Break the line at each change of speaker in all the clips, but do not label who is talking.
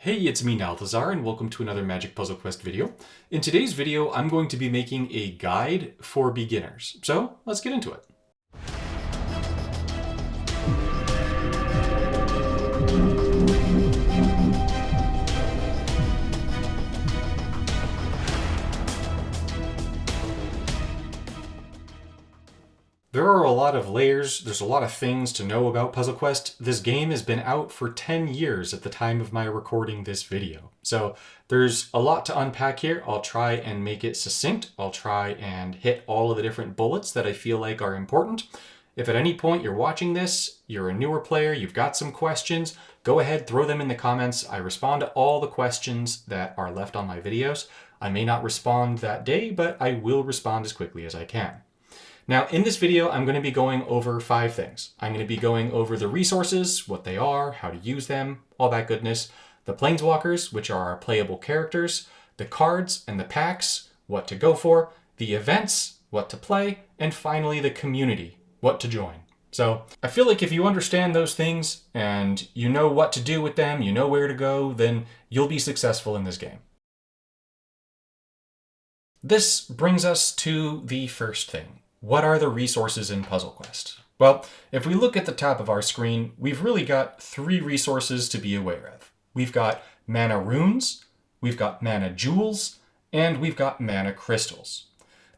Hey, it's me, Nalthazar, and welcome to another Magic Puzzle Quest video. In today's video, I'm going to be making a guide for beginners. So, let's get into it. There are a lot of layers, there's a lot of things to know about Puzzle Quest. This game has been out for 10 years at the time of my recording this video. So there's a lot to unpack here. I'll try and make it succinct. I'll try and hit all of the different bullets that I feel like are important. If at any point you're watching this, you're a newer player, you've got some questions, go ahead, throw them in the comments. I respond to all the questions that are left on my videos. I may not respond that day, but I will respond as quickly as I can. Now, in this video, I'm going to be going over 5 things. I'm going to be going over the resources, what they are, how to use them, all that goodness. The Planeswalkers, which are our playable characters. The cards and the packs, what to go for. The events, what to play. And finally, the community, what to join. So I feel like if you understand those things and you know what to do with them, you know where to go, then you'll be successful in this game. This brings us to the first thing. What are the resources in Puzzle Quest? Well, if we look at the top of our screen, we've really got 3 resources to be aware of. We've got mana runes, we've got mana jewels, and we've got mana crystals.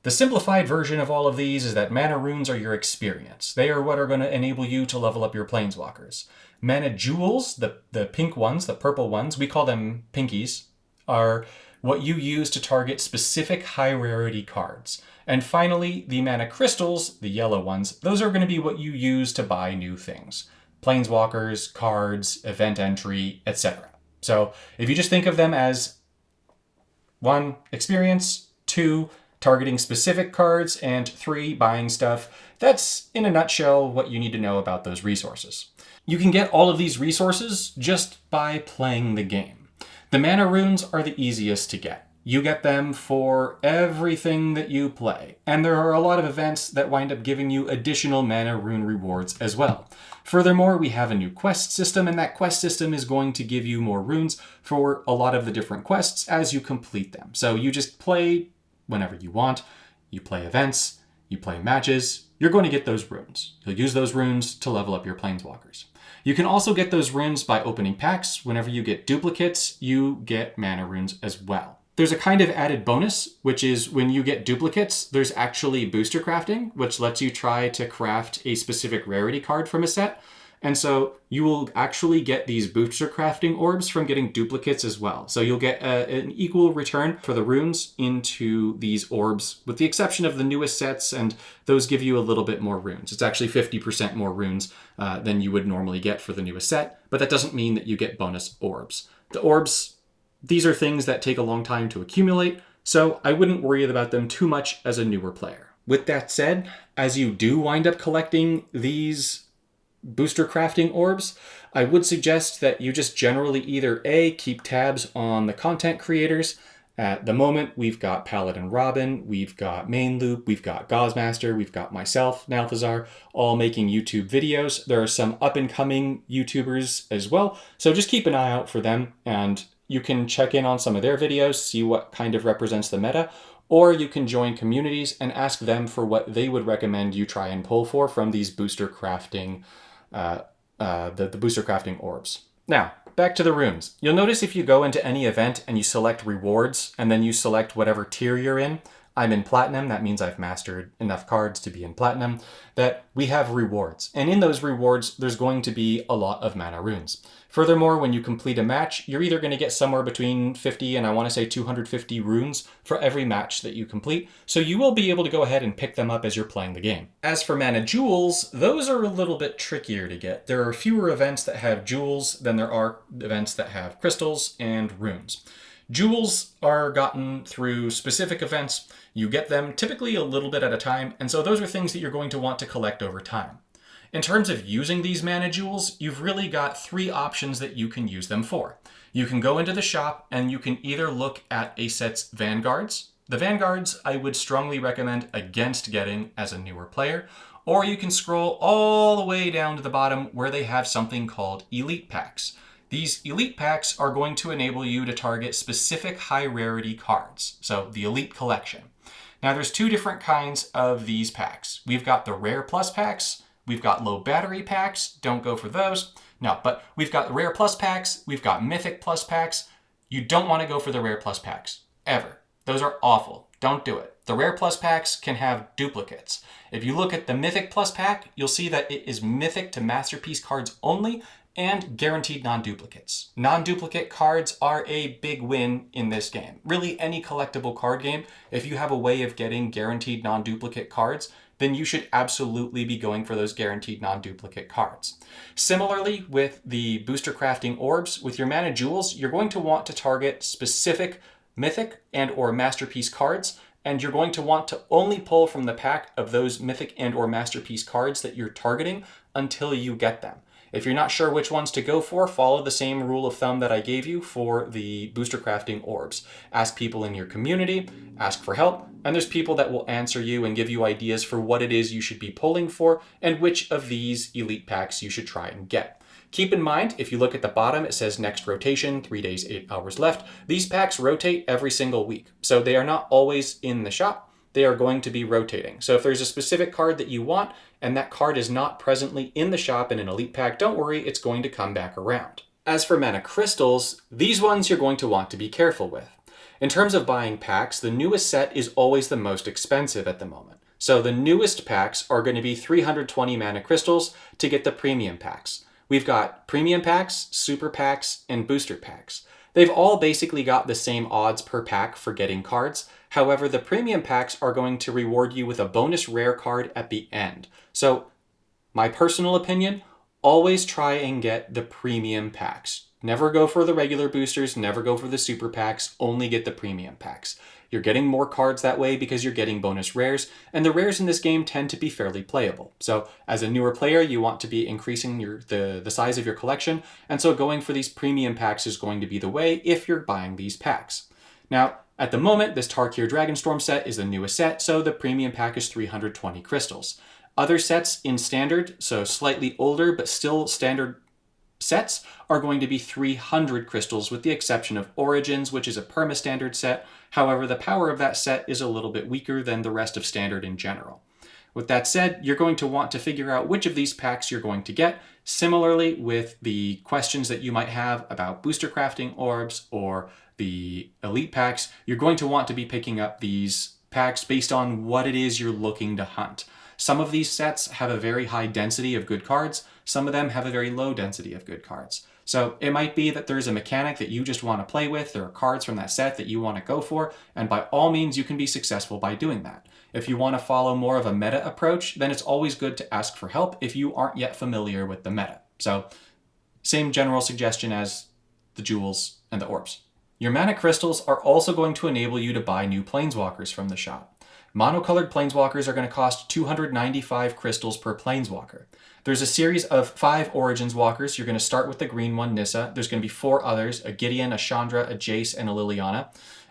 The simplified version of all of these is that mana runes are your experience. They are what are going to enable you to level up your planeswalkers. Mana jewels, the pink ones, the purple ones, we call them pinkies, are what you use to target specific high rarity cards. And finally, the mana crystals, the yellow ones, those are going to be what you use to buy new things. Planeswalkers, cards, event entry, etc. So if you just think of them as 1, experience, 2, targeting specific cards, and 3, buying stuff, that's in a nutshell what you need to know about those resources. You can get all of these resources just by playing the game. The mana runes are the easiest to get. You get them for everything that you play. And there are a lot of events that wind up giving you additional mana rune rewards as well. Furthermore, we have a new quest system, and that quest system is going to give you more runes for a lot of the different quests as you complete them. So you just play whenever you want. You play events, you play matches, you're going to get those runes. You'll use those runes to level up your planeswalkers. You can also get those runes by opening packs. Whenever you get duplicates, you get mana runes as well. There's a kind of added bonus, which is when you get duplicates, there's actually booster crafting, which lets you try to craft a specific rarity card from a set. And so you will actually get these booster crafting orbs from getting duplicates as well. So you'll get an equal return for the runes into these orbs, with the exception of the newest sets, and those give you a little bit more runes. It's actually 50% more runes than you would normally get for the newest set, but that doesn't mean that you get bonus orbs. The orbs, these are things that take a long time to accumulate, so I wouldn't worry about them too much as a newer player. With that said, as you do wind up collecting these booster crafting orbs, I would suggest that you just generally either A, keep tabs on the content creators. At the moment, we've got Paladin Robin, we've got Main Loop, we've got Gaussmaster, we've got myself, Nalthazar, all making YouTube videos. There are some up-and-coming YouTubers as well, so just keep an eye out for them, and you can check in on some of their videos, see what kind of represents the meta, or you can join communities and ask them for what they would recommend you try and pull for from these booster crafting, the booster crafting orbs. Now, back to the runes. You'll notice if you go into any event and you select rewards, and then you select whatever tier you're in, I'm in Platinum, that means I've mastered enough cards to be in Platinum, that we have rewards. And in those rewards, there's going to be a lot of mana runes. Furthermore, when you complete a match, you're either going to get somewhere between 50 and I want to say 250 runes for every match that you complete, so you will be able to go ahead and pick them up as you're playing the game. As for mana jewels, those are a little bit trickier to get. There are fewer events that have jewels than there are events that have crystals and runes. Jewels are gotten through specific events. You get them typically a little bit at a time, and so those are things that you're going to want to collect over time. In terms of using these mana jewels, you've really got 3 options that you can use them for. You can go into the shop and you can either look at a set's vanguards. The vanguards I would strongly recommend against getting as a newer player, or you can scroll all the way down to the bottom where they have something called elite packs. These elite packs are going to enable you to target specific high rarity cards, so the elite collection. Now there's two different kinds of these packs. We've got the rare plus packs, we've got low battery packs, don't go for those. No, but we've got the rare plus packs, we've got mythic plus packs. You don't want to go for the rare plus packs, ever. Those are awful. Don't do it. The rare plus packs can have duplicates. If you look at the mythic plus pack, you'll see that it is mythic to masterpiece cards only and guaranteed non-duplicates. Non-duplicate cards are a big win in this game. Really, any collectible card game, if you have a way of getting guaranteed non-duplicate cards, then you should absolutely be going for those guaranteed non-duplicate cards. Similarly, with the booster crafting orbs, with your mana jewels, you're going to want to target specific mythic and or masterpiece cards, and you're going to want to only pull from the pack of those mythic and or masterpiece cards that you're targeting until you get them. If you're not sure which ones to go for, follow the same rule of thumb that I gave you for the booster crafting orbs. Ask people in your community, ask for help, and there's people that will answer you and give you ideas for what it is you should be pulling for and which of these elite packs you should try and get. Keep in mind, if you look at the bottom, it says next rotation, 3 days, 8 hours left. These packs rotate every single week, so they are not always in the shop. They are going to be rotating. So if there's a specific card that you want and that card is not presently in the shop in an elite pack, don't worry, it's going to come back around. As for mana crystals, these ones you're going to want to be careful with. In terms of buying packs, the newest set is always the most expensive at the moment. So the newest packs are going to be 320 mana crystals to get the premium packs. We've got premium packs, super packs, and booster packs. They've all basically got the same odds per pack for getting cards. However, the premium packs are going to reward you with a bonus rare card at the end. So, my personal opinion, always try and get the premium packs. Never go for the regular boosters, never go for the super packs, only get the premium packs. You're getting more cards that way because you're getting bonus rares, and the rares in this game tend to be fairly playable. So as a newer player, you want to be increasing the size of your collection, and so going for these premium packs is going to be the way if you're buying these packs. Now, at the moment, this Tarkir Dragonstorm set is the newest set, so the premium pack is 320 crystals. Other sets in standard, so slightly older but still standard sets, are going to be 300 crystals with the exception of Origins, which is a perma-standard set. However, the power of that set is a little bit weaker than the rest of standard in general. With that said, you're going to want to figure out which of these packs you're going to get. Similarly, with the questions that you might have about booster crafting orbs or the elite packs, you're going to want to be picking up these packs based on what it is you're looking to hunt. Some of these sets have a very high density of good cards. Some of them have a very low density of good cards. So it might be that there's a mechanic that you just want to play with. There are cards from that set that you want to go for, and by all means, you can be successful by doing that. If you want to follow more of a meta approach, then it's always good to ask for help if you aren't yet familiar with the meta. So same general suggestion as the jewels and the orbs. Your mana crystals are also going to enable you to buy new planeswalkers from the shop. Monocolored planeswalkers are going to cost 295 crystals per planeswalker. There's a series of 5 Origins walkers. You're going to start with the green one, Nissa. There's going to be 4 others, a Gideon, a Chandra, a Jace, and a Liliana.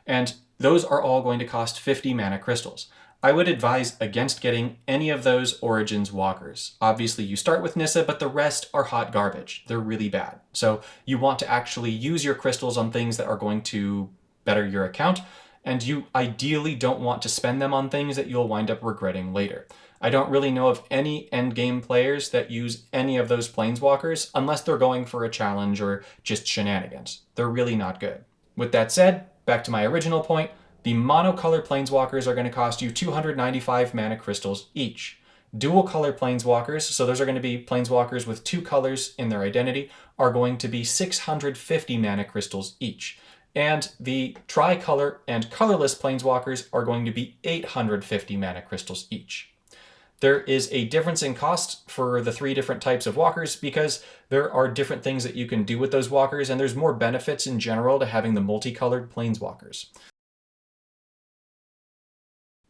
And those are all going to cost 50 mana crystals. I would advise against getting any of those Origins walkers. Obviously, you start with Nissa, but the rest are hot garbage. They're really bad. So you want to actually use your crystals on things that are going to better your account, and you ideally don't want to spend them on things that you'll wind up regretting later. I don't really know of any endgame players that use any of those planeswalkers unless they're going for a challenge or just shenanigans. They're really not good. With that said, back to my original point, the monocolor planeswalkers are going to cost you 295 mana crystals each. Dual color planeswalkers, so those are going to be planeswalkers with 2 colors in their identity, are going to be 650 mana crystals each. And the tricolor and colorless planeswalkers are going to be 850 mana crystals each. There is a difference in cost for the 3 different types of walkers because there are different things that you can do with those walkers, and there's more benefits in general to having the multicolored planeswalkers.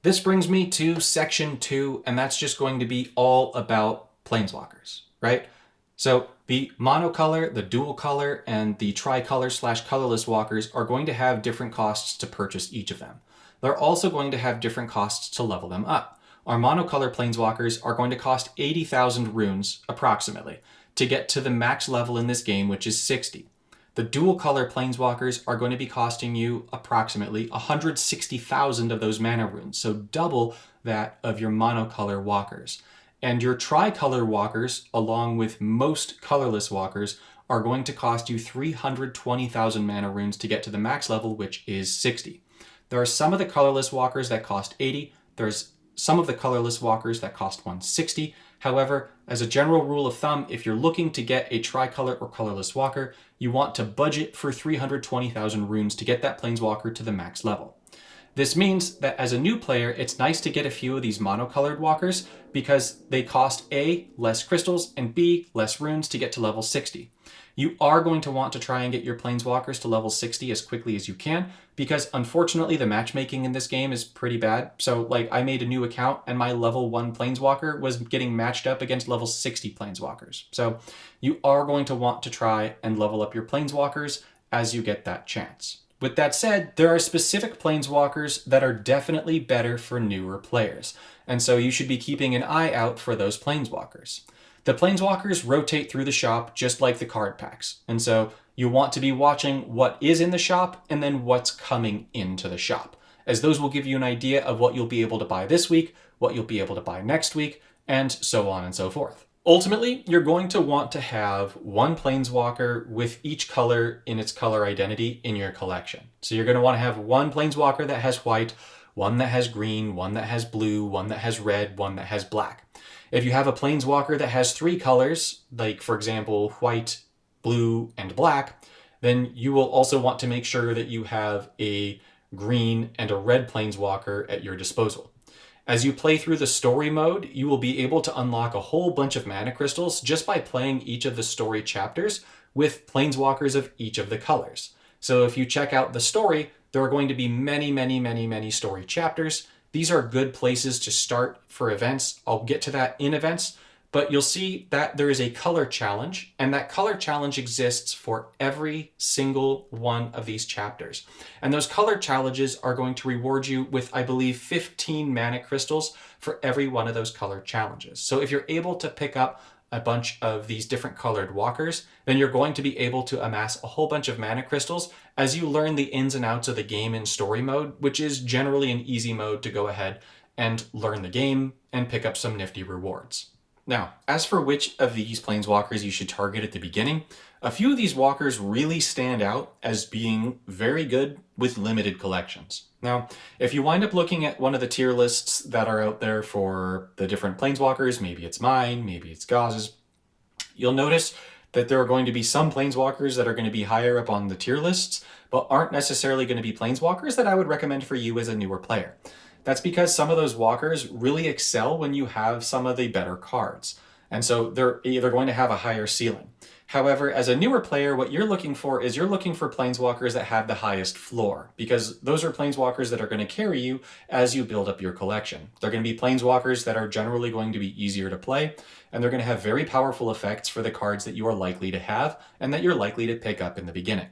This brings me to section 2, and that's just going to be all about planeswalkers, right? So the monocolor, the dual color, and the tricolor/colorless walkers are going to have different costs to purchase each of them. They're also going to have different costs to level them up. Our monocolor planeswalkers are going to cost 80,000 runes, approximately, to get to the max level in this game, which is 60. The dual color Planeswalkers are going to be costing you approximately 160,000 of those mana runes, so double that of your monocolor walkers. And your tricolor walkers, along with most colorless walkers, are going to cost you 320,000 mana runes to get to the max level, which is 60. There are some of the colorless walkers that cost 80. There's some of the colorless walkers that cost 160. However, as a general rule of thumb, if you're looking to get a tricolor or colorless walker, you want to budget for 320,000 runes to get that planeswalker to the max level. This means that as a new player, it's nice to get a few of these monocolored walkers because they cost A, less crystals, and B, less runes to get to level 60. You are going to want to try and get your planeswalkers to level 60 as quickly as you can because unfortunately the matchmaking in this game is pretty bad. So like I made a new account and my level 1 planeswalker was getting matched up against level 60 planeswalkers. So you are going to want to try and level up your planeswalkers as you get that chance. With that said, there are specific planeswalkers that are definitely better for newer players, and so you should be keeping an eye out for those planeswalkers. The planeswalkers rotate through the shop just like the card packs, and so you want to be watching what is in the shop and then what's coming into the shop, as those will give you an idea of what you'll be able to buy this week, what you'll be able to buy next week, and so on and so forth. Ultimately, you're going to want to have one planeswalker with each color in its color identity in your collection. So you're going to want to have one planeswalker that has white, one that has green, one that has blue, one that has red, one that has black. If you have a planeswalker that has 3 colors, like for example, white, blue, and black, then you will also want to make sure that you have a green and a red planeswalker at your disposal. As you play through the story mode, you will be able to unlock a whole bunch of mana crystals just by playing each of the story chapters with planeswalkers of each of the colors. So if you check out the story, there are going to be many story chapters. These are good places to start for events. I'll get to that in events, but you'll see that there is a color challenge, and that color challenge exists for every single one of these chapters. And those color challenges are going to reward you with, I believe, 15 mana crystals for every one of those color challenges. So if you're able to pick up a bunch of these different colored walkers, then you're going to be able to amass a whole bunch of mana crystals as you learn the ins and outs of the game in story mode, which is generally an easy mode to go ahead and learn the game and pick up some nifty rewards. Now, as for which of these planeswalkers you should target at the beginning, a few of these walkers really stand out as being very good with limited collections. Now, if you wind up looking at one of the tier lists that are out there for the different planeswalkers, maybe it's mine, maybe it's Gauze's, you'll notice that there are going to be some planeswalkers that are going to be higher up on the tier lists, but aren't necessarily going to be planeswalkers that I would recommend for you as a newer player. That's because some of those walkers really excel when you have some of the better cards. And so they're either going to have a higher ceiling. However, as a newer player, what you're looking for is you're looking for planeswalkers that have the highest floor, because those are planeswalkers that are going to carry you as you build up your collection. They're going to be planeswalkers that are generally going to be easier to play, and they're going to have very powerful effects for the cards that you are likely to have and that you're likely to pick up in the beginning.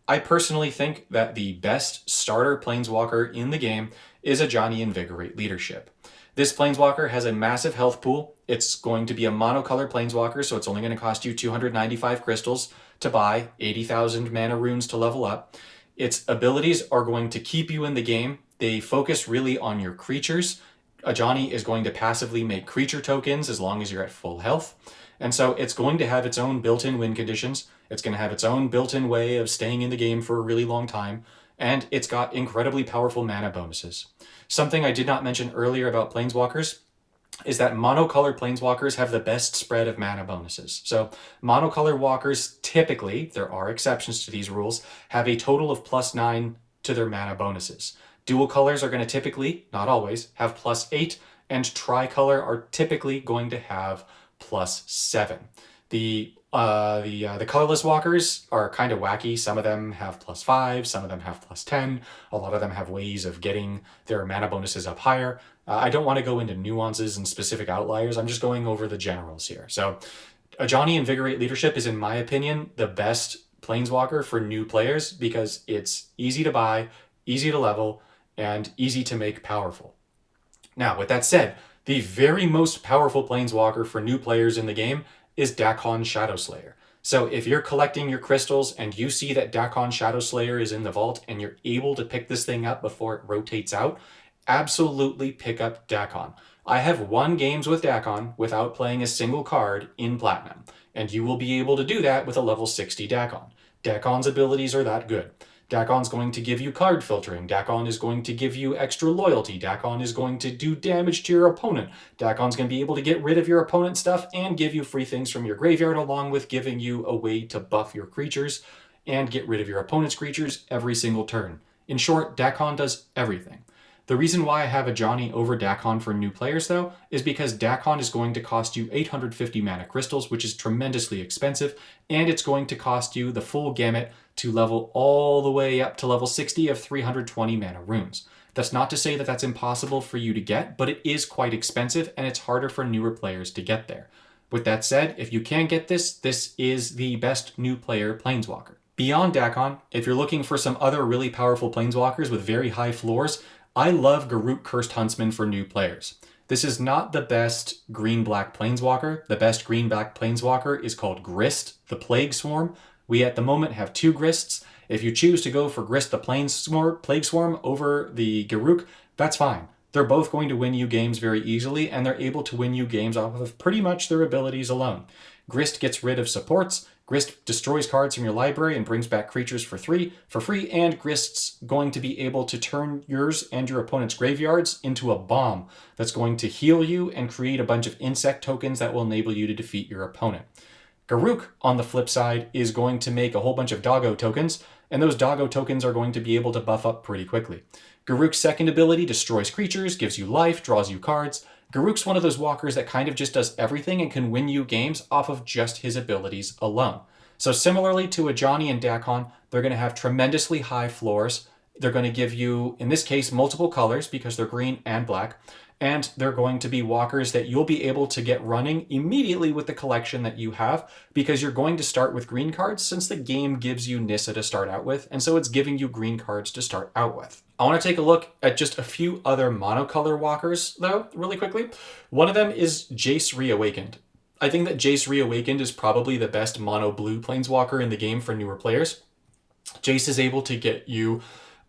I personally think that the best starter planeswalker in the game is Ajani Invigorate Leadership. This planeswalker has a massive health pool. It's going to be a monocolor planeswalker, so it's only going to cost you 295 crystals to buy, 80,000 mana runes to level up. Its abilities are going to keep you in the game. They focus really on your creatures. Ajani is going to passively make creature tokens as long as you're at full health. And so it's going to have its own built-in win conditions. It's going to have its own built-in way of staying in the game for a really long time. And it's got incredibly powerful mana bonuses. Something I did not mention earlier about planeswalkers is that monocolor planeswalkers have the best spread of mana bonuses. So monocolor walkers typically, there are exceptions to these rules, have a total of +9 to their mana bonuses. Dual colors are going to typically, not always, have +8, and tricolor are typically going to have +7. The colorless walkers are kind of wacky. Some of them have +5, some of them have +10. A lot of them have ways of getting their mana bonuses up higher. I don't want to go into nuances and specific outliers. I'm just going over the generals here. So Ajani Invigorate Leadership is, in my opinion, the best planeswalker for new players because it's easy to buy, easy to level, and easy to make powerful. Now, with that said, the very most powerful planeswalker for new players in the game is Dakon Shadowslayer. So if you're collecting your crystals and you see that Dakon Shadowslayer is in the vault and you're able to pick this thing up before it rotates out, absolutely pick up Dakon. I have won games with Dakon without playing a single card in Platinum, and you will be able to do that with a level 60 Dakon. Dakon's abilities are that good. Dakon's going to give you card filtering. Dakon is going to give you extra loyalty. Dakon is going to do damage to your opponent. Dakon's going to be able to get rid of your opponent's stuff and give you free things from your graveyard, along with giving you a way to buff your creatures and get rid of your opponent's creatures every single turn. In short, Dakon does everything. The reason why I have a Johnny over Dakon for new players, though, is because Dakon is going to cost you 850 mana crystals, which is tremendously expensive, and it's going to cost you the full gamut to level all the way up to level 60 of 320 mana runes. That's not to say that that's impossible for you to get, but it is quite expensive, and it's harder for newer players to get there. With that said, if you can get this, this is the best new player Planeswalker. Beyond Dakon, if you're looking for some other really powerful Planeswalkers with very high floors, I love Garruk Cursed Huntsman for new players. This is not the best green-black Planeswalker. The best green-black Planeswalker is called Grist, the Plague Swarm. We at the moment have 2 Grists. If you choose to go for Grist the Plague Swarm over the Garruk, that's fine. They're both going to win you games very easily, and they're able to win you games off of pretty much their abilities alone. Grist gets rid of supports. Grist destroys cards from your library and brings back creatures for free, and Grist's going to be able to turn yours and your opponent's graveyards into a bomb that's going to heal you and create a bunch of insect tokens that will enable you to defeat your opponent. Garruk, on the flip side, is going to make a whole bunch of doggo tokens, and those doggo tokens are going to be able to buff up pretty quickly. Garruk's second ability destroys creatures, gives you life, draws you cards. Garruk's one of those walkers that kind of just does everything and can win you games off of just his abilities alone. So similarly to a Johnny and Dakon, they're going to have tremendously high floors. They're going to give you, in this case, multiple colors because they're green and black. And they're going to be walkers that you'll be able to get running immediately with the collection that you have, because you're going to start with green cards since the game gives you Nissa to start out with, and so it's giving you green cards to start out with. I want to take a look at just a few other monocolor walkers, though, really quickly. One of them is Jace Reawakened. I think that Jace Reawakened is probably the best mono-blue planeswalker in the game for newer players. Jace is able to get you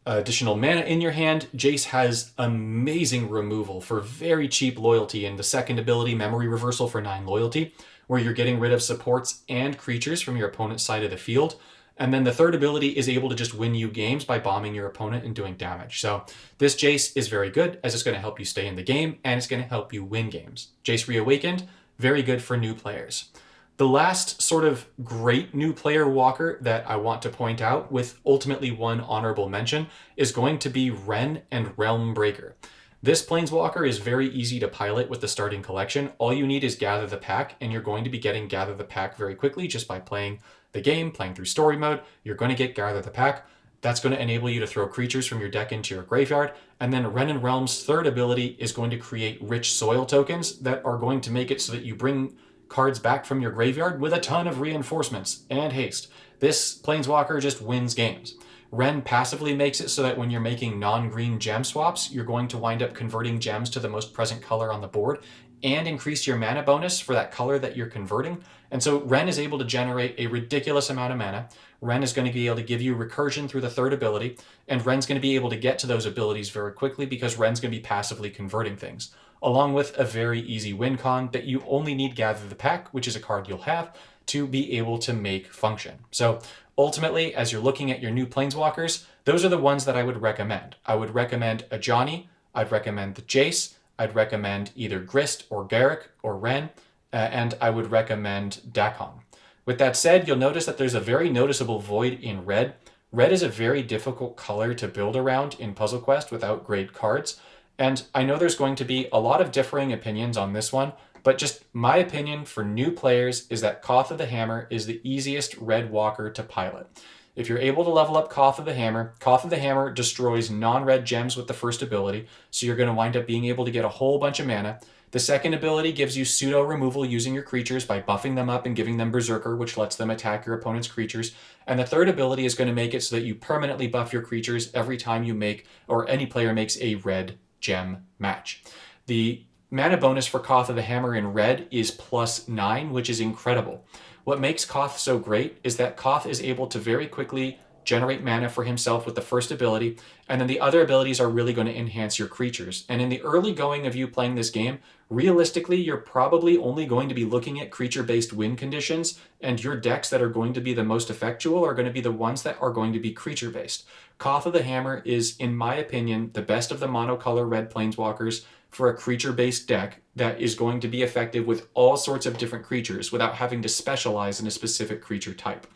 additional mana in your hand. Jace has amazing removal for very cheap loyalty, and the second ability, Memory Reversal, for 9 loyalty, where you're getting rid of supports and creatures from your opponent's side of the field. And then the third ability is able to just win you games by bombing your opponent and doing damage. So this Jace is very good, as it's going to help you stay in the game, and it's going to help you win games. Jace Reawakened, very good for new players. The last sort of great new player walker that I want to point out, with ultimately one honorable mention, is going to be Wrenn and Realm Breaker. This planeswalker is very easy to pilot with the starting collection. All you need is Gather the Pack, and you're going to be getting Gather the Pack very quickly just by playing the game, playing through story mode. You're going to get Gather the Pack. That's going to enable you to throw creatures from your deck into your graveyard. And then Wrenn and Realm's third ability is going to create rich soil tokens that are going to make it so that you bring cards back from your graveyard with a ton of reinforcements and haste. This planeswalker just wins games. Wrenn passively makes it so that when you're making non-green gem swaps, you're going to wind up converting gems to the most present color on the board and increase your mana bonus for that color that you're converting. And so Wrenn is able to generate a ridiculous amount of mana. Wrenn is going to be able to give you recursion through the third ability, and Wrenn's going to be able to get to those abilities very quickly because Wrenn's going to be passively converting things, along with a very easy win con that you only need Gather the Pack, which is a card you'll have, to be able to make function. So ultimately, as you're looking at your new planeswalkers, those are the ones that I would recommend. I would recommend a Johnny, I'd recommend the Jace, I'd recommend either Grist or Garruk or Wrenn, and I would recommend Dakon. With that said, you'll notice that there's a very noticeable void in red. Red is a very difficult color to build around in Puzzle Quest without great cards. And I know there's going to be a lot of differing opinions on this one, but just my opinion for new players is that Koth of the Hammer is the easiest red walker to pilot. If you're able to level up Koth of the Hammer destroys non-red gems with the first ability, so you're going to wind up being able to get a whole bunch of mana. The second ability gives you pseudo removal using your creatures by buffing them up and giving them Berserker, which lets them attack your opponent's creatures. And the third ability is going to make it so that you permanently buff your creatures every time you make, or any player makes, a red gem match. The mana bonus for Koth of the Hammer in red is +9, which is incredible. What makes Koth so great is that Koth is able to very quickly generate mana for himself with the first ability, and then the other abilities are really going to enhance your creatures. And in the early going of you playing this game, realistically, you're probably only going to be looking at creature-based win conditions, and your decks that are going to be the most effectual are going to be the ones that are going to be creature-based. Koth of the Hammer is, in my opinion, the best of the monocolor red planeswalkers for a creature-based deck that is going to be effective with all sorts of different creatures without having to specialize in a specific creature type.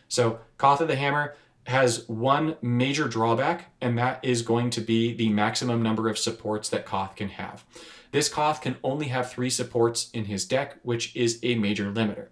So Koth of the Hammer has one major drawback, and that is going to be the maximum number of supports that Koth can have. This Koth can only have 3 supports in his deck, which is a major limiter.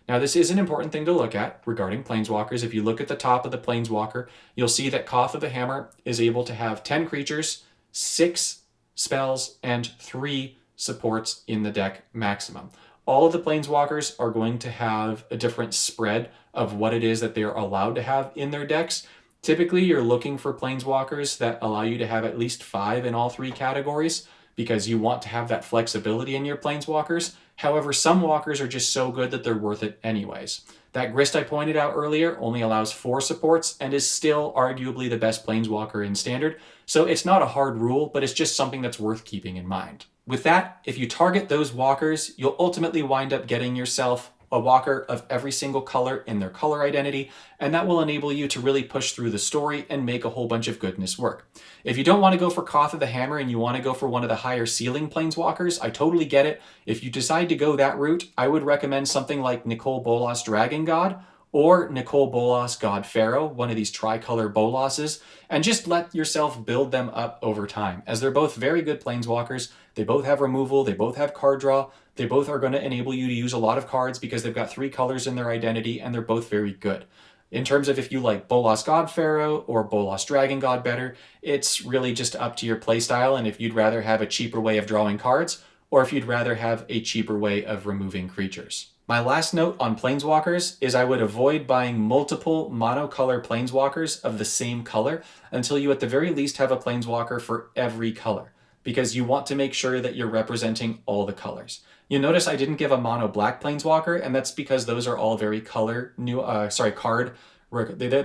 Now, this is an important thing to look at regarding Planeswalkers. If you look at the top of the Planeswalker, you'll see that Koth of the Hammer is able to have 10 creatures, 6 spells, and 3 supports in the deck maximum. All of the Planeswalkers are going to have a different spread of what it is that they are allowed to have in their decks. Typically, you're looking for Planeswalkers that allow you to have at least 5 in all 3 categories because you want to have that flexibility in your Planeswalkers. However, some walkers are just so good that they're worth it anyways. That Grist I pointed out earlier only allows 4 supports and is still arguably the best Planeswalker in Standard, so it's not a hard rule, but it's just something that's worth keeping in mind. With that, if you target those walkers, you'll ultimately wind up getting yourself a walker of every single color in their color identity, and that will enable you to really push through the story and make a whole bunch of goodness work. If you don't want to go for Koth of the Hammer and you want to go for one of the higher ceiling planeswalkers, I totally get it. If you decide to go that route, I would recommend something like Nicol Bolas Dragon God or Nicol Bolas God Pharaoh, one of these tricolor Boloses, and just let yourself build them up over time, as they're both very good planeswalkers. They both have removal, they both have card draw, they both are going to enable you to use a lot of cards because they've got 3 colors in their identity, and they're both very good. In terms of if you like Bolas God Pharaoh or Bolas Dragon God better, it's really just up to your playstyle, and if you'd rather have a cheaper way of drawing cards, or if you'd rather have a cheaper way of removing creatures. My last note on Planeswalkers is I would avoid buying multiple monocolor Planeswalkers of the same color until you at the very least have a Planeswalker for every color, because you want to make sure that you're representing all the colors. You'll notice I didn't give a mono black Planeswalker, and that's because those are all very card. They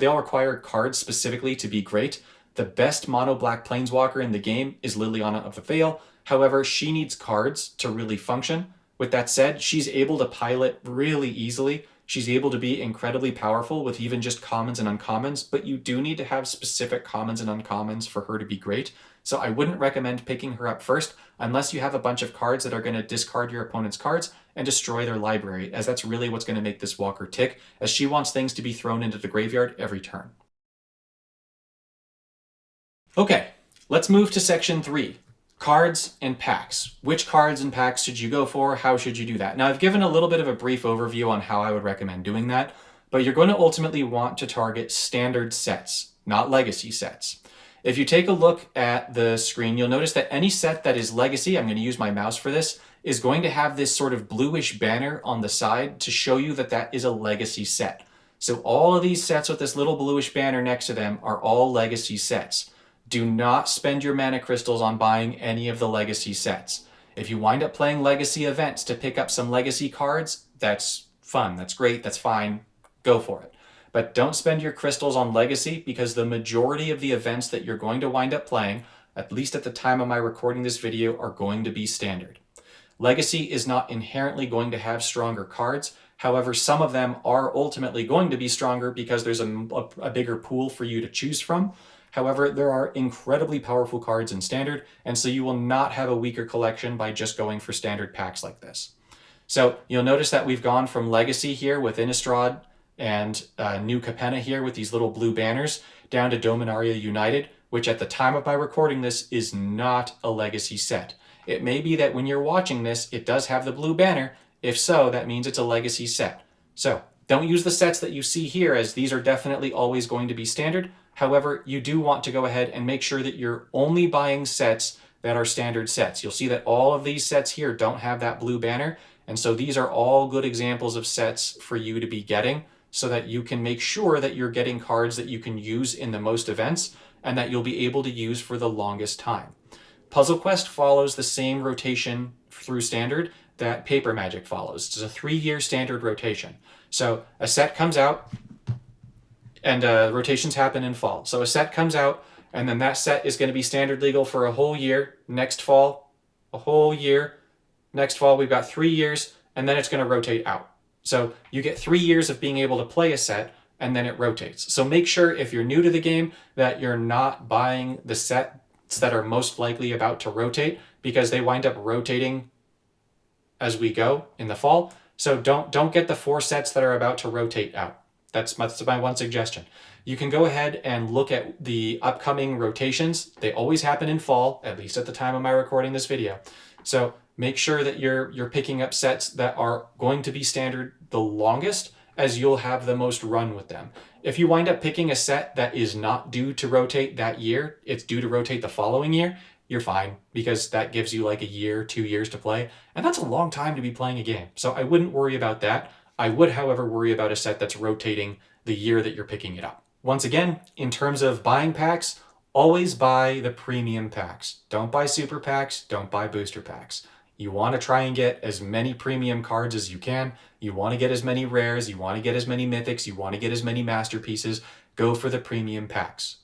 all require cards specifically to be great. The best mono black Planeswalker in the game is Liliana of the Veil. However, she needs cards to really function. With that said, she's able to pilot really easily. She's able to be incredibly powerful with even just commons and uncommons, but you do need to have specific commons and uncommons for her to be great. So I wouldn't recommend picking her up first unless you have a bunch of cards that are going to discard your opponent's cards and destroy their library, as that's really what's going to make this walker tick, as she wants things to be thrown into the graveyard every turn. Okay, let's move to section 3. Cards and packs. Which cards and packs should you go for? How should you do that? Now, I've given a little bit of a brief overview on how I would recommend doing that, but you're going to ultimately want to target standard sets, not legacy sets. If you take a look at the screen, you'll notice that any set that is legacy, I'm going to use my mouse for this, is going to have this sort of bluish banner on the side to show you that that is a legacy set. So all of these sets with this little bluish banner next to them are all legacy sets. Do not spend your mana crystals on buying any of the legacy sets. If you wind up playing legacy events to pick up some legacy cards, that's fun, that's great, that's fine, go for it. But don't spend your crystals on legacy, because the majority of the events that you're going to wind up playing, at least at the time of my recording this video, are going to be standard. Legacy is not inherently going to have stronger cards. However, some of them are ultimately going to be stronger because there's a bigger pool for you to choose from. However, there are incredibly powerful cards in Standard, and so you will not have a weaker collection by just going for standard packs like this. So you'll notice that we've gone from Legacy here with Innistrad and New Capenna here with these little blue banners, down to Dominaria United, which at the time of my recording this is not a Legacy set. It may be that when you're watching this, it does have the blue banner. If so, that means it's a Legacy set. So don't use the sets that you see here, as these are definitely always going to be standard. However, you do want to go ahead and make sure that you're only buying sets that are standard sets. You'll see that all of these sets here don't have that blue banner, and so these are all good examples of sets for you to be getting, so that you can make sure that you're getting cards that you can use in the most events and that you'll be able to use for the longest time. Puzzle Quest follows the same rotation through Standard that Paper Magic follows. It's a 3-year standard rotation. So a set comes out, and rotations happen in fall. So a set comes out, and then that set is going to be standard legal for a whole year. Next fall, a whole year. Next fall, we've got 3 years, and then it's going to rotate out. So you get 3 years of being able to play a set, and then it rotates. So make sure if you're new to the game that you're not buying the sets that are most likely about to rotate, because they wind up rotating as we go in the fall. So don't get the 4 sets that are about to rotate out. That's my one suggestion. You can go ahead and look at the upcoming rotations. They always happen in fall, at least at the time of my recording this video. So make sure that you're picking up sets that are going to be standard the longest, as you'll have the most run with them. If you wind up picking a set that is not due to rotate that year, it's due to rotate the following year, you're fine, because that gives you like a year, 2 years to play, and that's a long time to be playing a game. So I wouldn't worry about that. I would, however, worry about a set that's rotating the year that you're picking it up. Once again, in terms of buying packs, always buy the premium packs. Don't buy super packs, don't buy booster packs. You want to try and get as many premium cards as you can. You want to get as many rares, you want to get as many mythics, you want to get as many masterpieces. Go for the premium packs.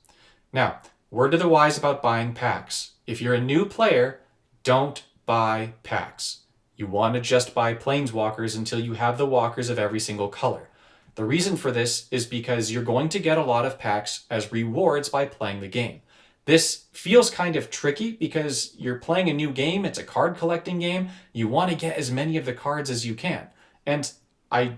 Now, word to the wise about buying packs. If you're a new player, don't buy packs. You want to just buy Planeswalkers until you have the walkers of every single color. The reason for this is because you're going to get a lot of packs as rewards by playing the game. This feels kind of tricky because you're playing a new game, it's a card collecting game, you want to get as many of the cards as you can. And I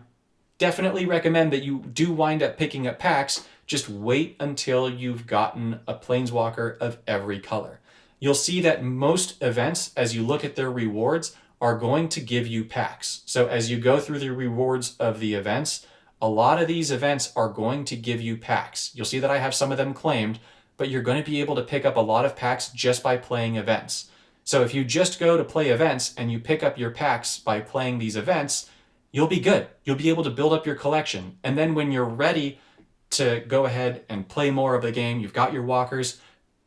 definitely recommend that you do wind up picking up packs, just wait until you've gotten a Planeswalker of every color. You'll see that most events, as you look at their rewards, are going to give you packs. So as you go through the rewards of the events, a lot of these events are going to give you packs. You'll see that I have some of them claimed, but you're going to be able to pick up a lot of packs just by playing events. So if you just go to play events and you pick up your packs by playing these events, you'll be good. You'll be able to build up your collection. And then when you're ready to go ahead and play more of the game, you've got your walkers,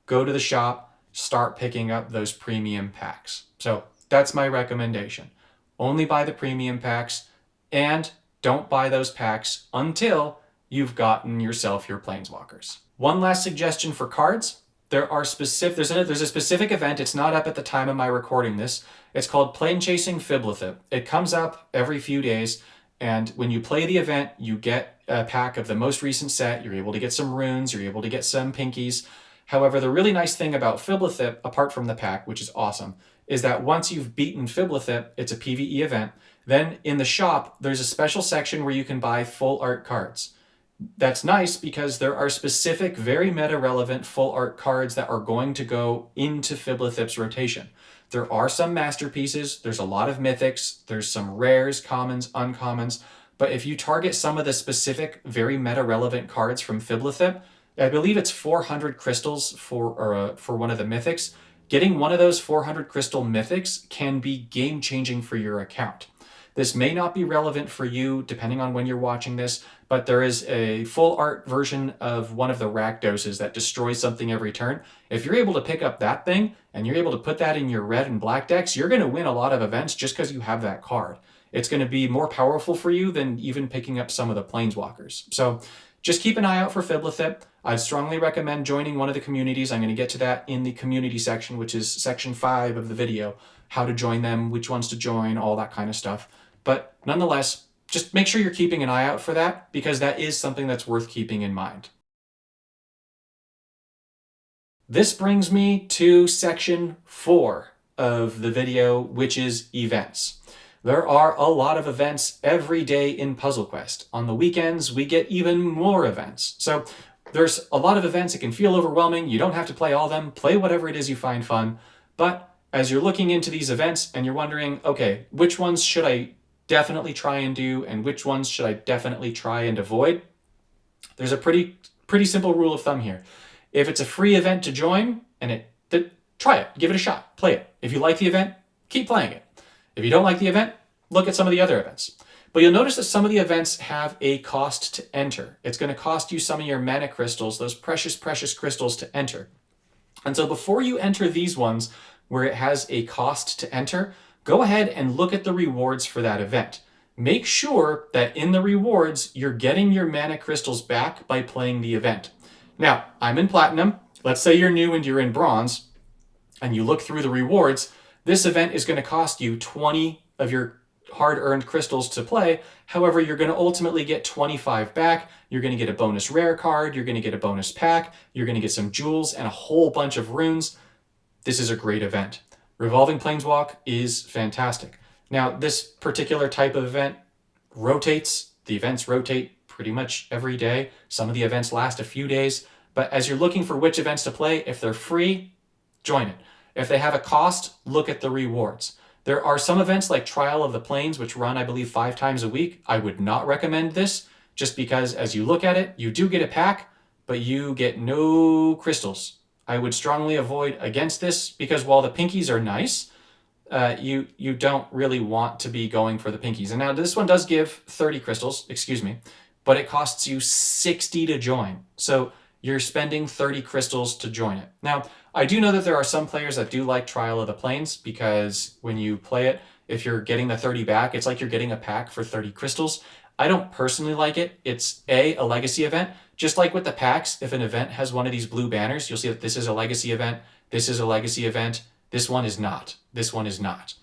go to the shop, start picking up those premium packs. So that's my recommendation. Only buy the premium packs, and don't buy those packs until you've gotten yourself your Planeswalkers. One last suggestion for cards. There's a specific event. It's not up at the time of my recording this. It's called Plane Chasing Fibblethip. It comes up every few days, and when you play the event, you get a pack of the most recent set. You're able to get some runes. You're able to get some pinkies. However, the really nice thing about Fibblethip, apart from the pack, which is awesome, is that once you've beaten Fibblethip, it's a PvE event, then in the shop, there's a special section where you can buy full art cards. That's nice because there are specific, very meta-relevant full art cards that are going to go into Fibblethip's rotation. There are some masterpieces, there's a lot of mythics, there's some rares, commons, uncommons, but if you target some of the specific, very meta-relevant cards from Fibblethip, I believe it's 400 crystals for one of the mythics. Getting one of those 400 crystal mythics can be game-changing for your account. This may not be relevant for you depending on when you're watching this, but there is a full art version of one of the Rakdoses that destroys something every turn. If you're able to pick up that thing and you're able to put that in your red and black decks, you're going to win a lot of events just because you have that card. It's going to be more powerful for you than even picking up some of the Planeswalkers. So just keep an eye out for Fibblethip. I'd strongly recommend joining one of the communities. I'm going to get to that in the community section, which is section 5 of the video. How to join them, which ones to join, all that kind of stuff. But nonetheless, just make sure you're keeping an eye out for that, because that is something that's worth keeping in mind. This brings me to section 4 of the video, which is events. There are a lot of events every day in Puzzle Quest. On the weekends, we get even more events. So there's a lot of events. It can feel overwhelming. You don't have to play all of them. Play whatever it is you find fun. But as you're looking into these events and you're wondering, okay, which ones should I definitely try and do and which ones should I definitely try and avoid, there's a pretty simple rule of thumb here. If it's a free event to join, try it, give it a shot, play it. If you like the event, keep playing it. If you don't like the event, look at some of the other events. But you'll notice that some of the events have a cost to enter. It's going to cost you some of your mana crystals, those precious crystals to enter. And so before you enter these ones where it has a cost to enter, go ahead and look at the rewards for that event. Make sure that in the rewards, you're getting your mana crystals back by playing the event. Now, I'm in Platinum. Let's say you're new and you're in Bronze, and you look through the rewards. This event is going to cost you 20 of your hard-earned crystals to play. However, you're going to ultimately get 25 back. You're going to get a bonus rare card. You're going to get a bonus pack. You're going to get some jewels and a whole bunch of runes. This is a great event. Revolving Planeswalk is fantastic. Now, this particular type of event rotates. The events rotate pretty much every day. Some of the events last a few days. But as you're looking for which events to play, if they're free, join it. If they have a cost, look at the rewards. There are some events like Trial of the Plains, which run, I believe, 5 times a week. I would not recommend this, just because as you look at it, you do get a pack, but you get no crystals. I would strongly avoid against this, because while the pinkies are nice, you don't really want to be going for the pinkies. And now this one does give 30 crystals, but it costs you 60 to join. So you're spending 30 crystals to join it. Now, I do know that there are some players that do like Trial of the Plains, because when you play it, if you're getting the 30 back, it's like you're getting a pack for 30 crystals. I don't personally like it. It's a legacy event. Just like with the packs, if an event has one of these blue banners, you'll see that this is a legacy event, this is a legacy event, this one is not, this one is not.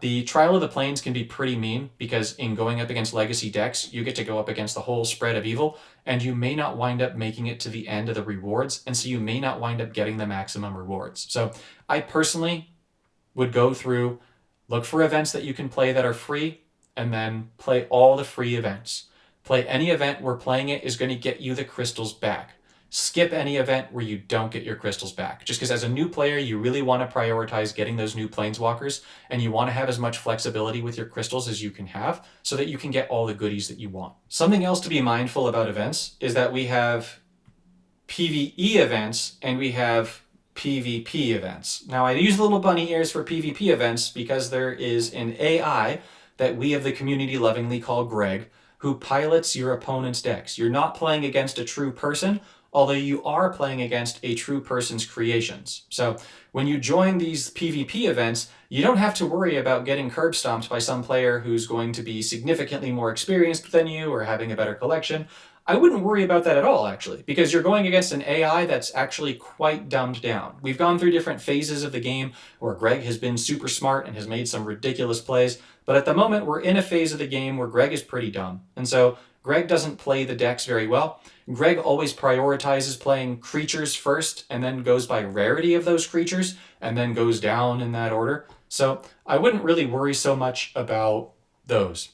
The Trial of the Plains can be pretty mean, because in going up against legacy decks, you get to go up against the whole spread of evil, and you may not wind up making it to the end of the rewards, and so you may not wind up getting the maximum rewards. So I personally would go through, look for events that you can play that are free, and then play all the free events. Play any event where playing it is going to get you the crystals back. Skip any event where you don't get your crystals back. Just because as a new player, you really want to prioritize getting those new Planeswalkers, and you want to have as much flexibility with your crystals as you can have so that you can get all the goodies that you want. Something else to be mindful about events is that we have PvE events and we have PvP events. Now, I use little bunny ears for PvP events because there is an AI that we of the community lovingly call Greg, who pilots your opponent's decks. You're not playing against a true person, although you are playing against a true person's creations. So when you join these PvP events, you don't have to worry about getting curb stomped by some player who's going to be significantly more experienced than you or having a better collection. I wouldn't worry about that at all, actually, because you're going against an AI that's actually quite dumbed down. We've gone through different phases of the game where Greg has been super smart and has made some ridiculous plays, but at the moment we're in a phase of the game where Greg is pretty dumb. And so Greg doesn't play the decks very well. Greg always prioritizes playing creatures first and then goes by rarity of those creatures and then goes down in that order. So I wouldn't really worry so much about those.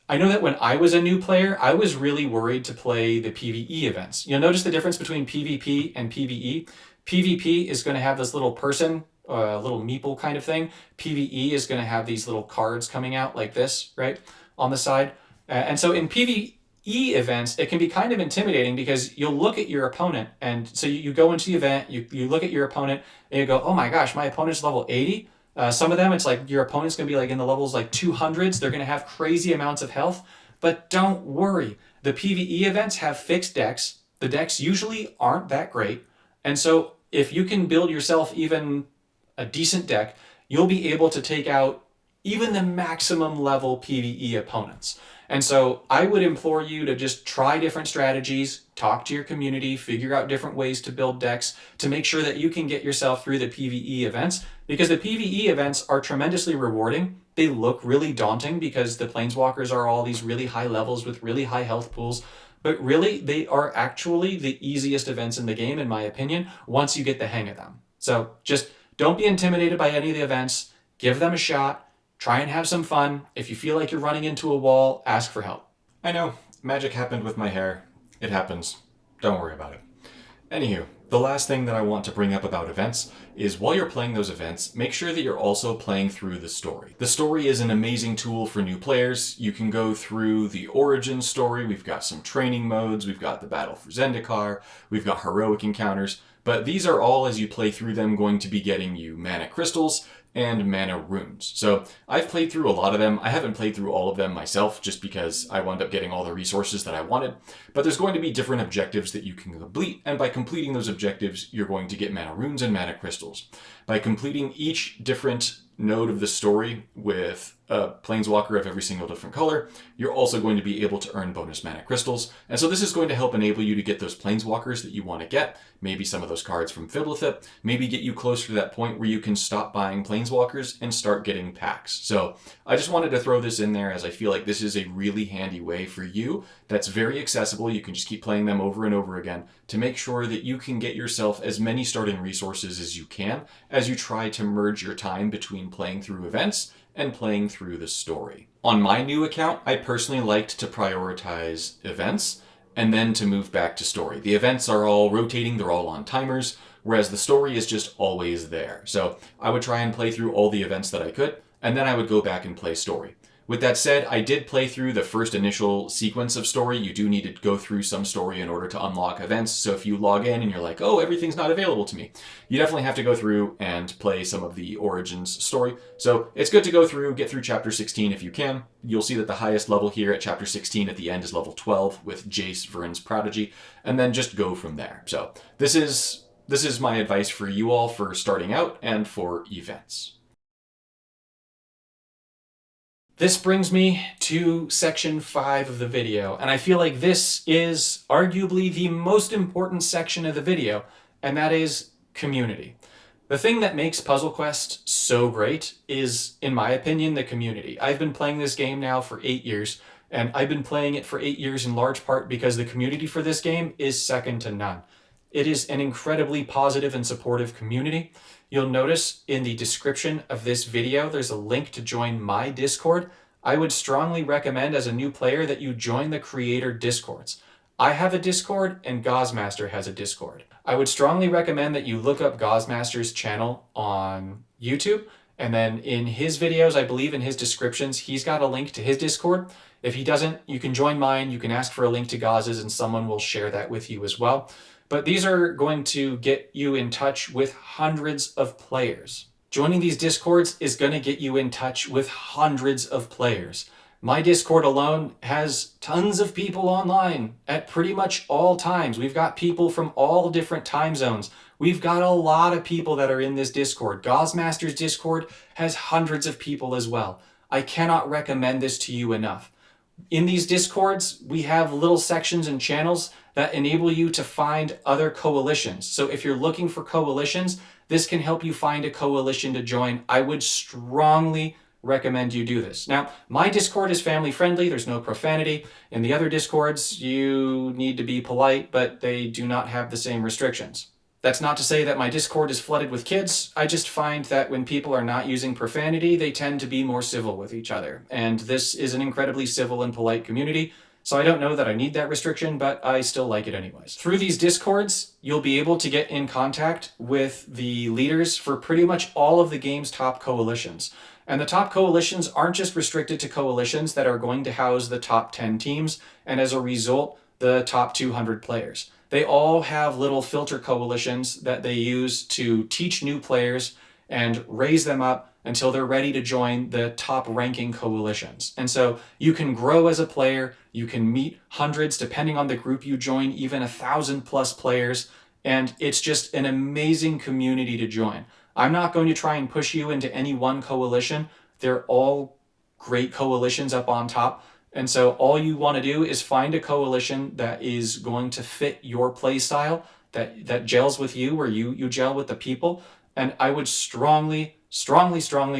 I know that when I was a new player, I was really worried to play the PvE events. You'll notice the difference between PvP and PvE. PvP is going to have this little person, little meeple kind of thing. PvE is going to have these little cards coming out like this, right, on the side. And so in PvE events, it can be kind of intimidating because you'll look at your opponent, and so you go into the event, you look at your opponent, and you go, oh my gosh, my opponent's level 80. Some of them, it's like your opponent's going to be like in the levels like 200s. They're going to have crazy amounts of health. But don't worry. The PvE events have fixed decks. The decks usually aren't that great. And so if you can build yourself even a decent deck, you'll be able to take out even the maximum level PvE opponents. And so I would implore you to just try different strategies, talk to your community, figure out different ways to build decks to make sure that you can get yourself through the PvE events, because the PvE events are tremendously rewarding. They look really daunting because the Planeswalkers are all these really high levels with really high health pools, but really they are actually the easiest events in the game, in my opinion, once you get the hang of them. So just don't be intimidated by any of the events, give them a shot. Try and have some fun. If you feel like you're running into a wall, ask for help. I know, magic happened with my hair. It happens. Don't worry about it. Anywho, the last thing that I want to bring up about events is while you're playing those events, make sure that you're also playing through the story. The story is an amazing tool for new players. You can go through the origin story. We've got some training modes. We've got the battle for Zendikar. We've got heroic encounters. But these are all, as you play through them, going to be getting you mana crystals and mana runes. So I've played through a lot of them. I haven't played through all of them myself just because I wound up getting all the resources that I wanted. But there's going to be different objectives that you can complete, and by completing those objectives, you're going to get mana runes and mana crystals. By completing each different node of the story with a planeswalker of every single different color, you're also going to be able to earn bonus mana crystals. And so this is going to help enable you to get those planeswalkers that you want to get, maybe some of those cards from Fiblethip, maybe get you closer to that point where you can stop buying planeswalkers and start getting packs. So I just wanted to throw this in there as I feel like this is a really handy way for you that's very accessible. You can just keep playing them over and over again to make sure that you can get yourself as many starting resources as you can as you try to merge your time between playing through events and playing through the story. On my new account, I personally liked to prioritize events and then to move back to story. The events are all rotating, they're all on timers, whereas the story is just always there. So I would try and play through all the events that I could, and then I would go back and play story. With that said, I did play through the first initial sequence of story. You do need to go through some story in order to unlock events. So if you log in and you're like, oh, everything's not available to me, you definitely have to go through and play some of the Origins story. So it's good to go through, get through chapter 16 if you can. You'll see that the highest level here at chapter 16 at the end is level 12 with Jace, Vern's Prodigy, and then just go from there. So this is my advice for you all for starting out and for events. This brings me to section 5 of the video, and I feel like this is arguably the most important section of the video, and that is community. The thing that makes Puzzle Quest so great is, in my opinion, the community. I've been playing this game now for 8 years, and I've been playing it for 8 years in large part because the community for this game is second to none. It is an incredibly positive and supportive community. You'll notice in the description of this video, there's a link to join my Discord. I would strongly recommend as a new player that you join the creator Discords. I have a Discord and Gaussmaster has a Discord. I would strongly recommend that you look up Gaussmaster's channel on YouTube, and then in his videos, I believe in his descriptions, he's got a link to his Discord. If he doesn't, you can join mine, you can ask for a link to Gauss's, and someone will share that with you as well. But these are going to get you in touch with hundreds of players. Joining these Discords is going to get you in touch with hundreds of players. My Discord alone has tons of people online at pretty much all times. We've got people from all different time zones. We've got a lot of people that are in this Discord. Gaussmaster's Discord has hundreds of people as well. I cannot recommend this to you enough. In these Discords, we have little sections and channels that enable you to find other coalitions. So if you're looking for coalitions, this can help you find a coalition to join. I would strongly recommend you do this. Now, my Discord is family friendly. There's no profanity. In the other Discords, you need to be polite, but they do not have the same restrictions. That's not to say that my Discord is flooded with kids. I just find that when people are not using profanity, they tend to be more civil with each other. And this is an incredibly civil and polite community. So I don't know that I need that restriction, but I still like it anyways. Through these Discords, you'll be able to get in contact with the leaders for pretty much all of the game's top coalitions. And the top coalitions aren't just restricted to coalitions that are going to house the top 10 teams, and as a result, the top 200 players. They all have little filter coalitions that they use to teach new players and raise them up until they're ready to join the top ranking coalitions. And so you can grow as a player, you can meet hundreds, depending on the group you join, even 1,000+ players, and it's just an amazing community to join. I'm not going to try and push you into any one coalition. They're all great coalitions up on top. And so all you want to do is find a coalition that is going to fit your play style, that gels with you, where you gel with the people. And I would strongly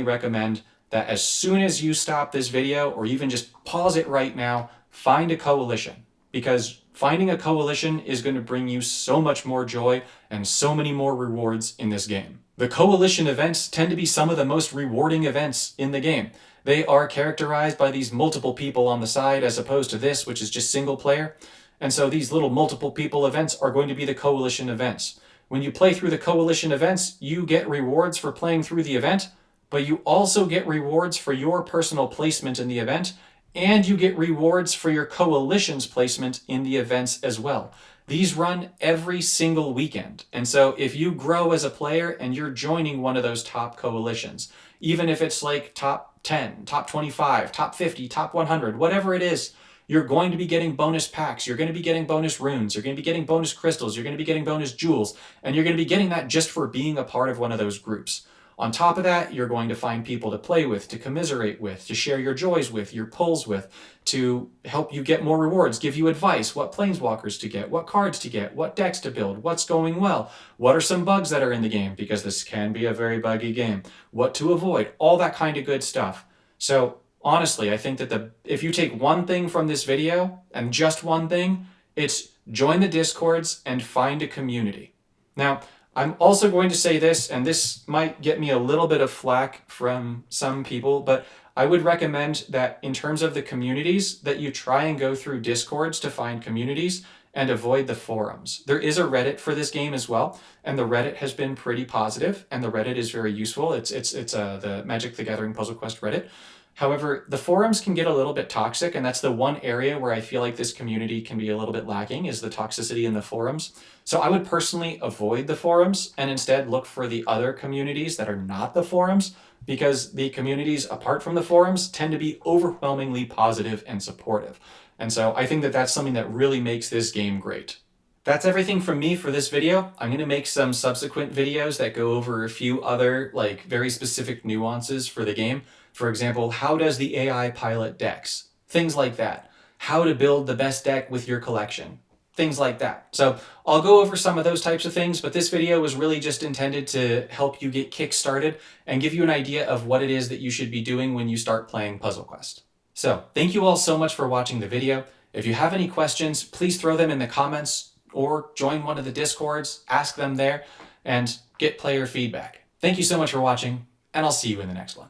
recommend that as soon as you stop this video, or even just pause it right now, find a coalition. Because finding a coalition is going to bring you so much more joy and so many more rewards in this game. The coalition events tend to be some of the most rewarding events in the game. They are characterized by these multiple people on the side as opposed to this, which is just single player. And so these little multiple people events are going to be the coalition events. When you play through the coalition events, you get rewards for playing through the event, but you also get rewards for your personal placement in the event, and you get rewards for your coalition's placement in the events as well. These run every single weekend. And so if you grow as a player and you're joining one of those top coalitions, even if it's like top 10, top 25, top 50, top 100, whatever it is, you're going to be getting bonus packs, you're going to be getting bonus runes, you're going to be getting bonus crystals, you're going to be getting bonus jewels, and you're going to be getting that just for being a part of one of those groups. On top of that, you're going to find people to play with, to commiserate with, to share your joys with, your pulls with, to help you get more rewards, give you advice, what Planeswalkers to get, what cards to get, what decks to build, what's going well, what are some bugs that are in the game, because this can be a very buggy game, what to avoid, all that kind of good stuff. So honestly, I think that if you take one thing from this video, and just one thing, it's join the Discords and find a community. Now, I'm also going to say this, and this might get me a little bit of flack from some people, but I would recommend that in terms of the communities, that you try and go through Discords to find communities and avoid the forums. There is a Reddit for this game as well, and the Reddit has been pretty positive, and the Reddit is very useful. It's the Magic the Gathering Puzzle Quest Reddit. However, the forums can get a little bit toxic, and that's the one area where I feel like this community can be a little bit lacking, is the toxicity in the forums. So I would personally avoid the forums and instead look for the other communities that are not the forums, because the communities apart from the forums tend to be overwhelmingly positive and supportive. And so I think that that's something that really makes this game great. That's everything from me for this video. I'm going to make some subsequent videos that go over a few other very specific nuances for the game. For example, how does the AI pilot decks? Things like that. How to build the best deck with your collection. Things like that. So I'll go over some of those types of things, but this video was really just intended to help you get kick-started and give you an idea of what it is that you should be doing when you start playing Puzzle Quest. So thank you all so much for watching the video. If you have any questions, please throw them in the comments or join one of the Discords, ask them there, and get player feedback. Thank you so much for watching, and I'll see you in the next one.